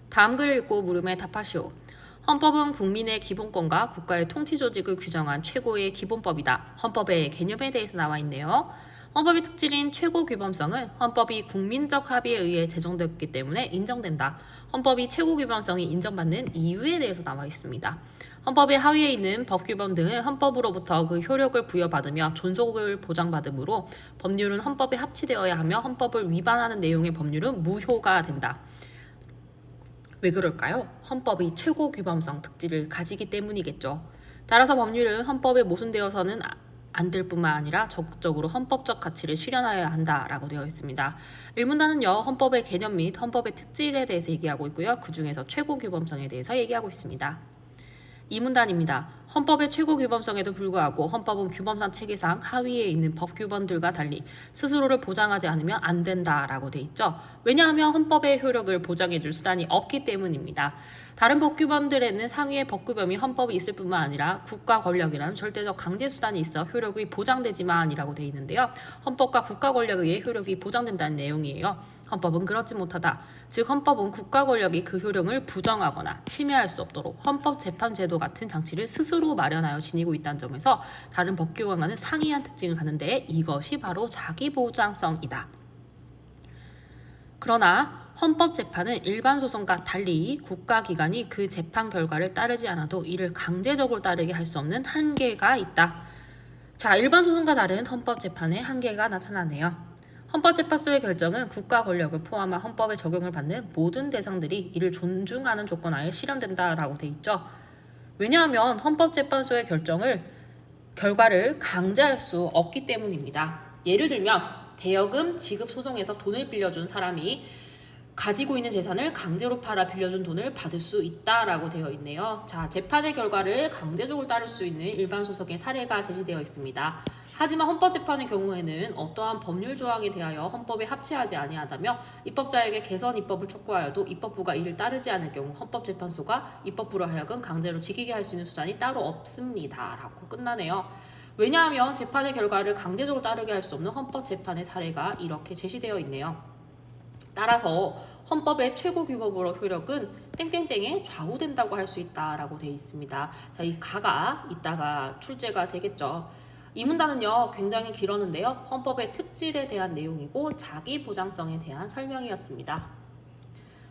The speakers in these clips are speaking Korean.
다음 글을 읽고 물음에 답하시오. 헌법은 국민의 기본권과 국가의 통치 조직을 규정한 최고의 기본법이다. 헌법의 개념에 대해서 나와 있네요. 헌법의 특질인 최고 규범성은 헌법이 국민적 합의에 의해 제정되었기 때문에 인정된다. 헌법이 최고 규범성이 인정받는 이유에 대해서 나와 있습니다. 헌법의 하위에 있는 법규범 등은 헌법으로부터 그 효력을 부여받으며 존속을 보장받으므로 법률은 헌법에 합치되어야 하며 헌법을 위반하는 내용의 법률은 무효가 된다. 왜 그럴까요? 헌법이 최고 규범성 특질을 가지기 때문이겠죠. 따라서 법률은 헌법에 모순되어서는 안 될 뿐만 아니라 적극적으로 헌법적 가치를 실현하여야 한다라고 되어 있습니다. 일문단은요, 헌법의 개념 및 헌법의 특질에 대해서 얘기하고 있고요. 그 중에서 최고 규범성에 대해서 얘기하고 있습니다. 이문단입니다. 헌법의 최고 규범성에도 불구하고 헌법은 규범상 체계상 하위에 있는 법규범들과 달리 스스로를 보장하지 않으면 안 된다라고 돼 있죠. 왜냐하면 헌법의 효력을 보장해줄 수단이 없기 때문입니다. 다른 법규범들에는 상위의 법규범이 헌법이 있을 뿐만 아니라 국가 권력이라는 절대적 강제 수단이 있어 효력이 보장되지만이라고 돼 있는데요. 헌법과 국가 권력에 의해 효력이 보장된다는 내용이에요. 헌법은 그렇지 못하다. 즉 헌법은 국가 권력이 그 효력을 부정하거나 침해할 수 없도록 헌법재판제도 같은 장치를 스스로 마련하여 지니고 있다는 점에서 다른 법규범과는 상이한 특징을 갖는데 이것이 바로 자기보장성이다. 그러나 헌법재판은 일반 소송과 달리 국가기관이 그 재판 결과를 따르지 않아도 이를 강제적으로 따르게 할 수 없는 한계가 있다. 자, 일반 소송과 다른 헌법재판의 한계가 나타나네요. 헌법재판소의 결정은 국가 권력을 포함한 헌법에 적용을 받는 모든 대상들이 이를 존중하는 조건 하에 실현된다라고 돼 있죠. 왜냐하면 헌법재판소의 결과를 강제할 수 없기 때문입니다. 예를 들면 대여금 지급 소송에서 돈을 빌려준 사람이 가지고 있는 재산을 강제로 팔아 빌려준 돈을 받을 수 있다라고 되어 있네요. 자, 재판의 결과를 강제적으로 따를 수 있는 일반 소송의 사례가 제시되어 있습니다. 하지만 헌법재판의 경우에는 어떠한 법률 조항에 대하여 헌법에 합치하지 아니하다며 입법자에게 개선 입법을 촉구하여도 입법부가 이를 따르지 않을 경우 헌법재판소가 입법부로 하여금 강제로 지키게 할 수 있는 수단이 따로 없습니다. 라고 끝나네요. 왜냐하면 재판의 결과를 강제적으로 따르게 할 수 없는 헌법재판의 사례가 이렇게 제시되어 있네요. 따라서 헌법의 최고 규범으로 효력은 땡땡땡에 좌우된다고 할 수 있다라고 되어 있습니다. 자, 이 가가 이따가 출제가 되겠죠. 이 문단은요 굉장히 길었는데요. 헌법의 특질에 대한 내용이고 자기 보장성에 대한 설명이었습니다.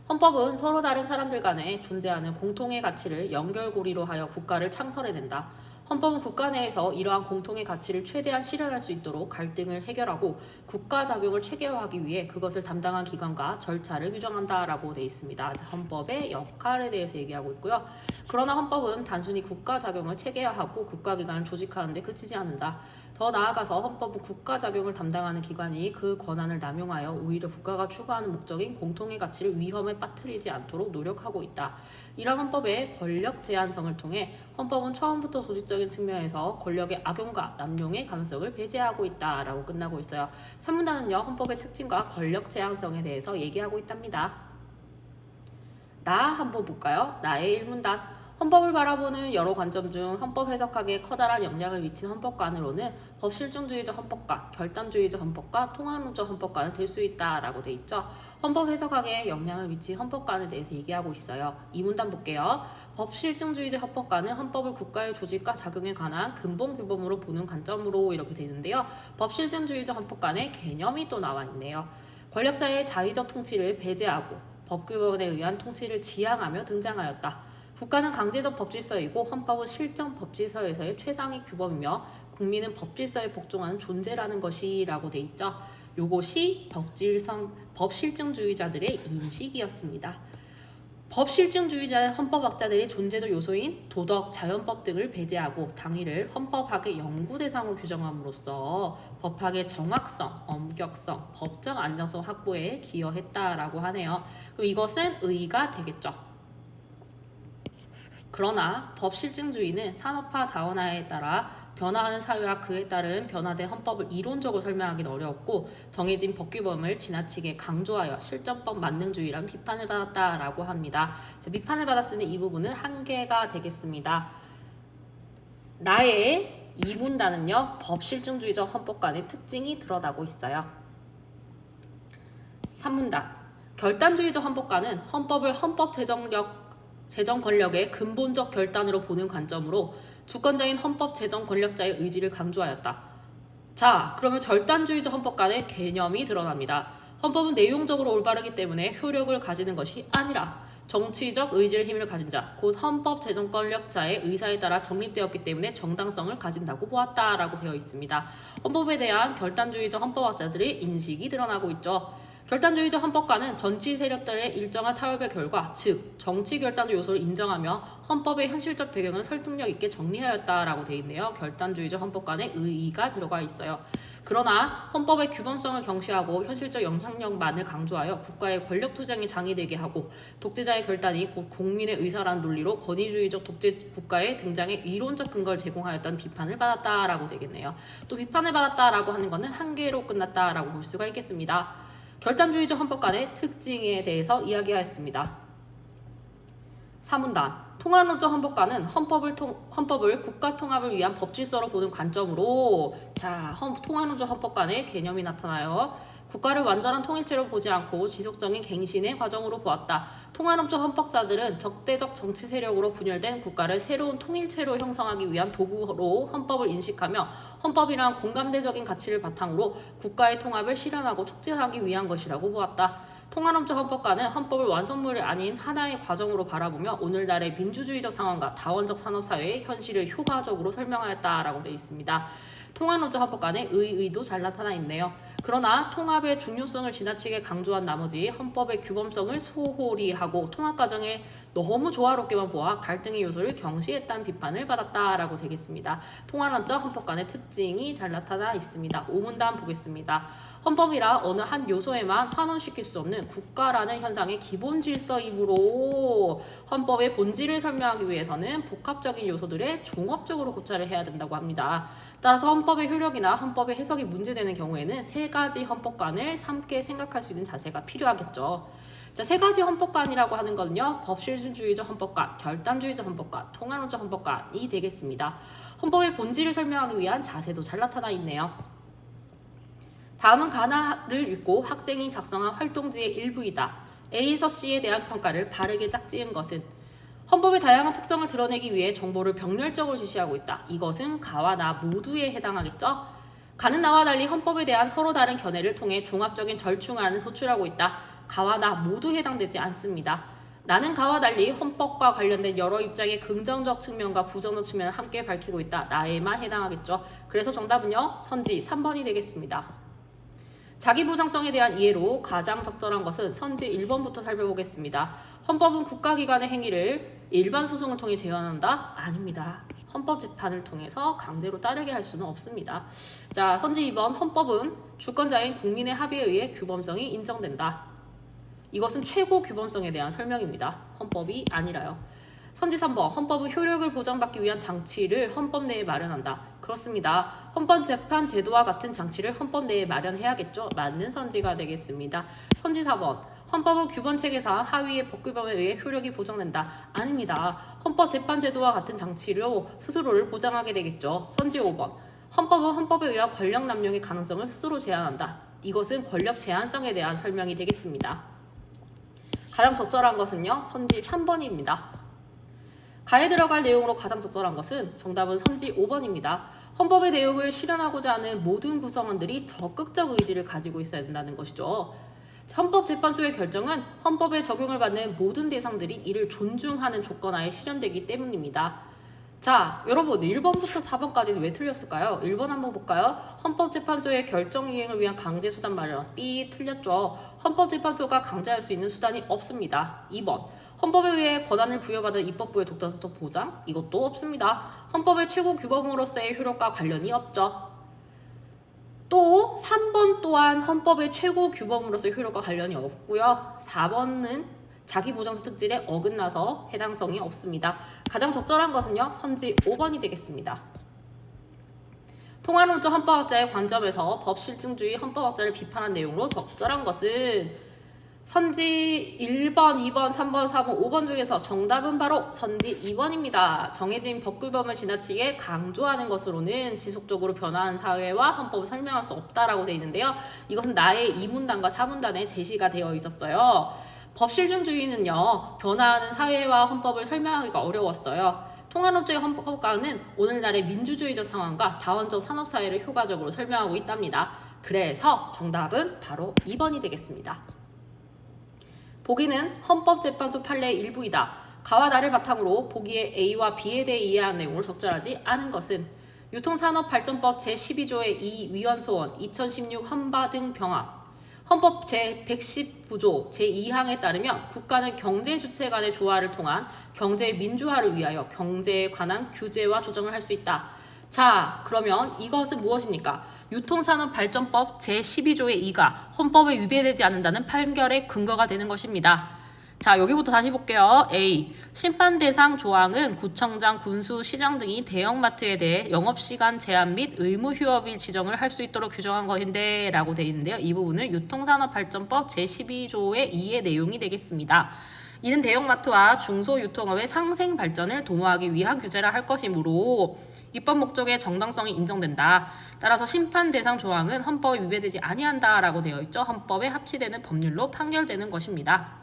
헌법은 서로 다른 사람들 간에 존재하는 공통의 가치를 연결고리로 하여 국가를 창설해낸다. 헌법은 국가 내에서 이러한 공통의 가치를 최대한 실현할 수 있도록 갈등을 해결하고 국가 작용을 체계화하기 위해 그것을 담당한 기관과 절차를 규정한다라고 되어 있습니다. 헌법의 역할에 대해서 얘기하고 있고요. 그러나 헌법은 단순히 국가 작용을 체계화하고 국가 기관을 조직하는 데 그치지 않는다. 더 나아가서 헌법은 국가 작용을 담당하는 기관이 그 권한을 남용하여 오히려 국가가 추구하는 목적인 공통의 가치를 위험에 빠뜨리지 않도록 노력하고 있다. 이러한 헌법의 권력 제한성을 통해 헌법은 처음부터 조직적인 측면에서 권력의 악용과 남용의 가능성을 배제하고 있다라고 끝나고 있어요. 3문단은요 헌법의 특징과 권력 제한성에 대해서 얘기하고 있답니다. 나 한번 볼까요? 나의 1문단. 헌법을 바라보는 여러 관점 중 헌법 해석학에 커다란 영향을 미친 헌법관으로는 법실증주의적 헌법관, 결단주의적 헌법관, 통합론적 헌법관은 될 수 있다라고 돼 있죠. 헌법 해석학에 영향을 미친 헌법관에 대해서 얘기하고 있어요. 이 문단 볼게요. 법실증주의적 헌법관은 헌법을 국가의 조직과 작용에 관한 근본 규범으로 보는 관점으로 이렇게 되는데요. 법실증주의적 헌법관의 개념이 또 나와 있네요. 권력자의 자의적 통치를 배제하고 법규범에 의한 통치를 지향하며 등장하였다. 국가는 강제적 법질서이고 헌법은 실정 법질서에서의 최상위 규범이며 국민은 법질서에 복종하는 존재라는 것이라고 돼 있죠. 요것이 법실증주의자들의 인식이었습니다. 법실증주의자 헌법학자들의 존재적 요소인 도덕, 자연법 등을 배제하고 당위를 헌법학의 연구 대상으로 규정함으로써 법학의 정확성, 엄격성, 법적 안정성 확보에 기여했다라고 하네요. 그럼 이것은 의의가 되겠죠. 그러나 법실증주의는 산업화 다원화에 따라 변화하는 사회와 그에 따른 변화된 헌법을 이론적으로 설명하기는 어려웠고 정해진 법규범을 지나치게 강조하여 실전법 만능주의란 비판을 받았다라고 합니다. 비판을 받았으니 이 부분은 한계가 되겠습니다. 나의 이 문단은요 법실증주의적 헌법관의 특징이 드러나고 있어요. 3문단. 결단주의적 헌법가는 헌법을 헌법 제정 권력의 근본적 결단으로 보는 관점으로 주권자인 헌법 제정 권력자의 의지를 강조하였다. 자, 그러면 절단주의적 헌법가의 개념이 드러납니다. 헌법은 내용적으로 올바르기 때문에 효력을 가지는 것이 아니라 정치적 의지의 힘을 가진 자, 곧 헌법 제정 권력자의 의사에 따라 정립되었기 때문에 정당성을 가진다고 보았다라고 되어 있습니다. 헌법에 대한 결단주의적 헌법학자들의 인식이 드러나고 있죠. 결단주의적 헌법가는 정치 세력들의 일정한 타협의 결과, 즉 정치 결단적 요소를 인정하며 헌법의 현실적 배경을 설득력 있게 정리하였다라고 되어 있네요. 결단주의적 헌법가의 의의가 들어가 있어요. 그러나 헌법의 규범성을 경시하고 현실적 영향력만을 강조하여 국가의 권력 투쟁이 장애되게 하고 독재자의 결단이 곧 국민의 의사라는 논리로 권위주의적 독재 국가의 등장에 이론적 근거를 제공하였다는 비판을 받았다라고 되겠네요. 또 비판을 받았다라고 하는 것은 한계로 끝났다라고 볼 수가 있겠습니다. 결단주의적 헌법관의 특징에 대해서 이야기하였습니다. 3문단 통합론적 헌법가는 헌법을 국가 통합을 위한 법질서로 보는 관점으로 통합론적 헌법관의 개념이 나타나요. 국가를 완전한 통일체로 보지 않고 지속적인 갱신의 과정으로 보았다. 통합론적 헌법자들은 적대적 정치 세력으로 분열된 국가를 새로운 통일체로 형성하기 위한 도구로 헌법을 인식하며 헌법이란 공감대적인 가치를 바탕으로 국가의 통합을 실현하고 촉진하기 위한 것이라고 보았다. 통합론적 헌법가는 헌법을 완성물이 아닌 하나의 과정으로 바라보며 오늘날의 민주주의적 상황과 다원적 산업사회의 현실을 효과적으로 설명하였다라고 되어 있습니다. 통합론적 헌법가의 의의도 잘 나타나 있네요. 그러나 통합의 중요성을 지나치게 강조한 나머지 헌법의 규범성을 소홀히 하고 통합 과정에 너무 조화롭게만 보아 갈등의 요소를 경시했다는 비판을 받았다라고 되겠습니다. 통합론적 헌법관의 특징이 잘 나타나 있습니다. 5문단 보겠습니다. 헌법이라 어느 한 요소에만 환원시킬 수 없는 국가라는 현상의 기본 질서이므로 헌법의 본질을 설명하기 위해서는 복합적인 요소들을 종합적으로 고찰을 해야 된다고 합니다. 따라서 헌법의 효력이나 헌법의 해석이 문제되는 경우에는 세 가지 헌법관을 함께 생각할 수 있는 자세가 필요하겠죠. 자, 세 가지 헌법관이라고 하는 건요, 법실주의적 헌법관, 결단주의적 헌법관, 통합론적 헌법관이 되겠습니다. 헌법의 본질을 설명하기 위한 자세도 잘 나타나 있네요. 다음은 가나를 읽고 학생이 작성한 활동지의 일부이다. A에서 C에 대한 평가를 바르게 짝지은 것은 헌법의 다양한 특성을 드러내기 위해 정보를 병렬적으로 제시하고 있다. 이것은 가와 나 모두에 해당하겠죠? 가는 나와 달리 헌법에 대한 서로 다른 견해를 통해 종합적인 절충안을 도출하고 있다. 가와 나 모두 해당되지 않습니다. 나는 가와 달리 헌법과 관련된 여러 입장의 긍정적 측면과 부정적 측면을 함께 밝히고 있다. 나에만 해당하겠죠. 그래서 정답은요, 선지 3번이 되겠습니다. 자기보장성에 대한 이해로 가장 적절한 것은 선지 1번부터 살펴보겠습니다. 헌법은 국가기관의 행위를 일반 소송을 통해 제한한다? 아닙니다. 헌법재판을 통해서 강제로 따르게 할 수는 없습니다. 자, 선지 2번 헌법은 주권자인 국민의 합의에 의해 규범성이 인정된다. 이것은 최고 규범성에 대한 설명입니다. 헌법이 아니라요. 선지 3번 헌법은 효력을 보장받기 위한 장치를 헌법 내에 마련한다. 그렇습니다. 헌법재판 제도와 같은 장치를 헌법 내에 마련해야겠죠. 맞는 선지가 되겠습니다. 선지 4번 헌법은 규범체계상 하위의 법규범에 의해 효력이 보장된다. 아닙니다. 헌법재판 제도와 같은 장치로 스스로를 보장하게 되겠죠. 선지 5번 헌법은 헌법에 의한 권력 남용의 가능성을 스스로 제한한다. 이것은 권력 제한성에 대한 설명이 되겠습니다. 가장 적절한 것은요, 선지 3번입니다. 가에 들어갈 내용으로 가장 적절한 것은 정답은 선지 5번입니다. 헌법의 내용을 실현하고자 하는 모든 구성원들이 적극적 의지를 가지고 있어야 된다는 것이죠. 헌법재판소의 결정은 헌법에 적용을 받는 모든 대상들이 이를 존중하는 조건하에 실현되기 때문입니다. 자, 여러분 1번부터 4번까지는 왜 틀렸을까요? 1번 한번 볼까요? 헌법재판소의 결정 이행을 위한 강제수단 마련. B 틀렸죠. 헌법재판소가 강제할 수 있는 수단이 없습니다. 2번 헌법에 의해 권한을 부여받은 입법부의 독자적 보장. 이것도 없습니다. 헌법의 최고 규범으로서의 효력과 관련이 없죠. 또 3번 또한 헌법의 최고 규범으로서의 효력과 관련이 없고요. 4번은 자기보장서 특질에 어긋나서 해당성이 없습니다. 가장 적절한 것은요, 선지 5번이 되겠습니다. 통합론적 헌법학자의 관점에서 법실증주의 헌법학자를 비판한 내용으로 적절한 것은 선지 1번, 2번, 3번, 4번, 5번 중에서 정답은 바로 선지 2번입니다. 정해진 법규범을 지나치게 강조하는 것으로는 지속적으로 변화하는 사회와 헌법을 설명할 수 없다라고 되어 있는데요. 이것은 나의 2문단과 4문단에 제시가 되어 있었어요. 법실중주의는요, 변화하는 사회와 헌법을 설명하기가 어려웠어요. 통합론적인 헌법가는 오늘날의 민주주의적 상황과 다원적 산업사회를 효과적으로 설명하고 있답니다. 그래서 정답은 바로 2번이 되겠습니다. 보기는 헌법재판소 판례의 일부이다. 가와 나를 바탕으로 보기의 A와 B에 대해 이해한 내용을 적절하지 않은 것은 유통산업발전법 제12조의 2 위헌소원 2016 헌바 등 병합 헌법 제119조 제2항에 따르면 국가는 경제 주체 간의 조화를 통한 경제 민주화를 위하여 경제에 관한 규제와 조정을 할 수 있다. 자, 그러면 이것은 무엇입니까? 유통산업발전법 제12조의 2가 헌법에 위배되지 않는다는 판결의 근거가 되는 것입니다. 자, 여기부터 다시 볼게요. A. 심판 대상 조항은 구청장, 군수, 시장 등이 대형마트에 대해 영업시간 제한 및 의무 휴업일 지정을 할 수 있도록 규정한 것인데 라고 되어 있는데요. 이 부분은 유통산업발전법 제12조의 2의 내용이 되겠습니다. 이는 대형마트와 중소유통업의 상생 발전을 도모하기 위한 규제라 할 것이므로 입법 목적의 정당성이 인정된다. 따라서 심판 대상 조항은 헌법에 위배되지 아니한다라고 되어 있죠. 헌법에 합치되는 법률로 판결되는 것입니다.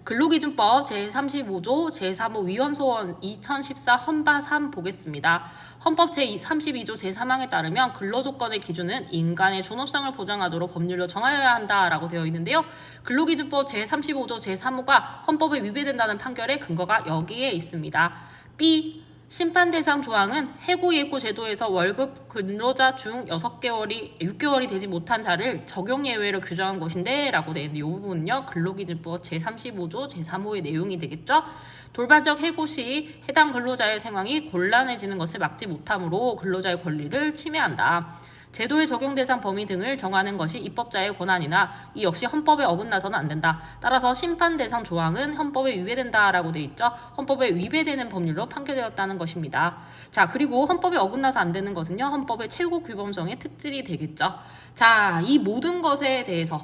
근로기준법 제35조 제3호 위헌소원 2014 헌바 3 보겠습니다. 헌법 제32조 제3항에 따르면 근로조건의 기준은 인간의 존엄성을 보장하도록 법률로 정하여야 한다라고 되어 있는데요. 근로기준법 제35조 제3호가 헌법에 위배된다는 판결의 근거가 여기에 있습니다. B. 심판 대상 조항은 해고 예고 제도에서 월급 근로자 중 6개월이 되지 못한 자를 적용 예외로 규정한 것인데 라고 되어 있는데 이 부분은요. 근로기준법 제35조 제3호의 내용이 되겠죠. 돌발적 해고 시 해당 근로자의 생활이 곤란해지는 것을 막지 못하므로 근로자의 권리를 침해한다. 제도의 적용 대상 범위 등을 정하는 것이 입법자의 권한이나 이 역시 헌법에 어긋나서는 안 된다. 따라서 심판 대상 조항은 헌법에 위배된다라고 돼 있죠. 헌법에 위배되는 법률로 판결되었다는 것입니다. 자, 그리고 헌법에 어긋나서 안 되는 것은요. 헌법의 최고 규범성의 특질이 되겠죠. 자, 이 모든 것에 대해서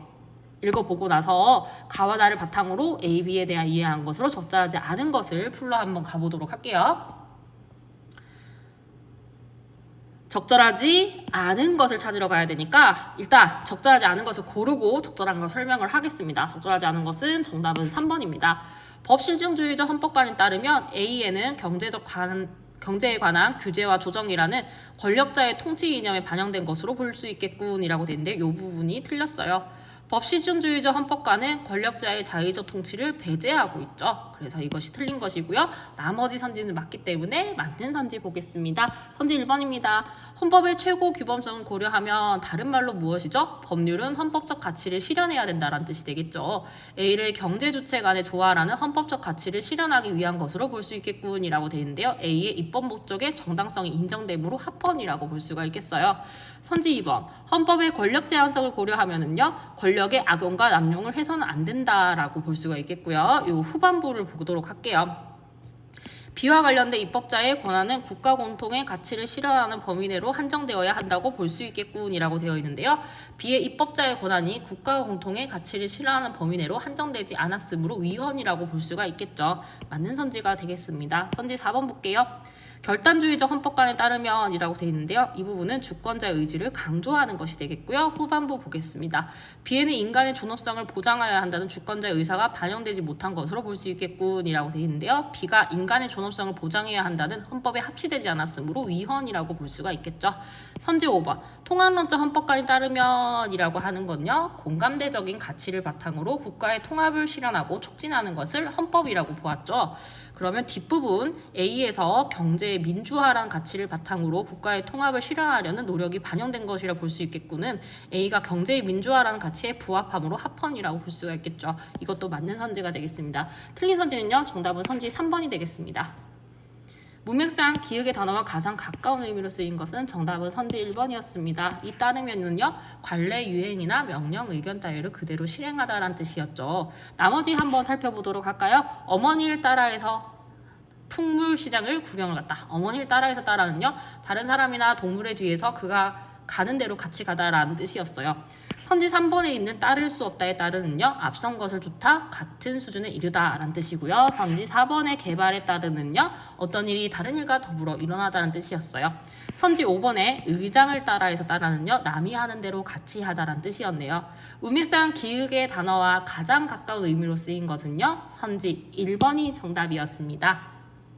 읽어보고 나서 가와 나를 바탕으로 A, B에 대한 이해한 것으로 적절하지 않은 것을 풀러 한번 가보도록 할게요. 적절하지 않은 것을 찾으러 가야 되니까 일단 적절하지 않은 것을 고르고 적절한 걸 설명을 하겠습니다. 적절하지 않은 것은 정답은 3번입니다. 법실증주의적 헌법관에 따르면 A에는 경제에 관한 규제와 조정이라는 권력자의 통치 이념에 반영된 것으로 볼 수 있겠군이라고 되는데 이 부분이 틀렸어요. 법실증주의적 헌법관은 권력자의 자의적 통치를 배제하고 있죠. 그래서 이것이 틀린 것이고요. 나머지 선지는 맞기 때문에 맞는 선지 보겠습니다. 선지 1번입니다. 헌법의 최고 규범성을 고려하면 다른 말로 무엇이죠? 법률은 헌법적 가치를 실현해야 된다는 뜻이 되겠죠. A를 경제 주체 간의 조화라는 헌법적 가치를 실현하기 위한 것으로 볼 수 있겠군이라고 되어 있는데요. A의 입법 목적의 정당성이 인정되므로 합헌이라고 볼 수가 있겠어요. 선지 2번. 헌법의 권력 제한성을 고려하면은요. 권력의 악용과 남용을 해서는 안 된다라고 볼 수가 있겠고요. 이 후반부를 보도록 할게요. B와 관련된 입법자의 권한은 국가 공통의 가치를 실현하는 범위 내로 한정되어야 한다고 볼 수 있겠군이라고 되어 있는데요. B의 입법자의 권한이 국가 공통의 가치를 실현하는 범위 내로 한정되지 않았으므로 위헌이라고 볼 수가 있겠죠. 맞는 선지가 되겠습니다. 선지 4번 볼게요. 결단주의적 헌법관에 따르면 이라고 되어 있는데요. 이 부분은 주권자의 의지를 강조하는 것이 되겠고요. 후반부 보겠습니다. B에는 인간의 존엄성을 보장해야 한다는 주권자의 의사가 반영되지 못한 것으로 볼 수 있겠군이라고 되어 있는데요. B가 인간의 존엄성을 보장해야 한다는 헌법에 합치되지 않았으므로 위헌이라고 볼 수가 있겠죠. 선지 5번. 통합론적 헌법관에 따르면 이라고 하는 건요. 공감대적인 가치를 바탕으로 국가의 통합을 실현하고 촉진하는 것을 헌법이라고 보았죠. 그러면 뒷부분 A에서 경제의 민주화란 가치를 바탕으로 국가의 통합을 실현하려는 노력이 반영된 것이라 볼 수 있겠고는 A가 경제의 민주화라는 가치에 부합함으로 합헌이라고 볼 수가 있겠죠. 이것도 맞는 선지가 되겠습니다. 틀린 선지는요. 정답은 선지 3번이 되겠습니다. 문맥상 기역의 단어와 가장 가까운 의미로 쓰인 것은 정답은 선지 1번이었습니다. 이 따르면은요. 관례 유행이나 명령 의견 따위를 그대로 실행하다라는 뜻이었죠. 나머지 한번 살펴보도록 할까요? 어머니를 따라해서 풍물시장을 구경을 갔다. 어머니를 따라해서 따라는요. 다른 사람이나 동물의 뒤에서 그가 가는 대로 같이 가다라는 뜻이었어요. 선지 3번에 있는 따를 수 없다에 따르는요. 앞선 것을 좋다, 같은 수준에 이르다 라는 뜻이고요. 선지 4번의 개발에 따르는요. 어떤 일이 다른 일과 더불어 일어나다는 뜻이었어요. 선지 5번에 의장을 따라해서 따라는요. 남이 하는 대로 같이 하다라는 뜻이었네요. 우미상 기역의 단어와 가장 가까운 의미로 쓰인 것은요. 선지 1번이 정답이었습니다.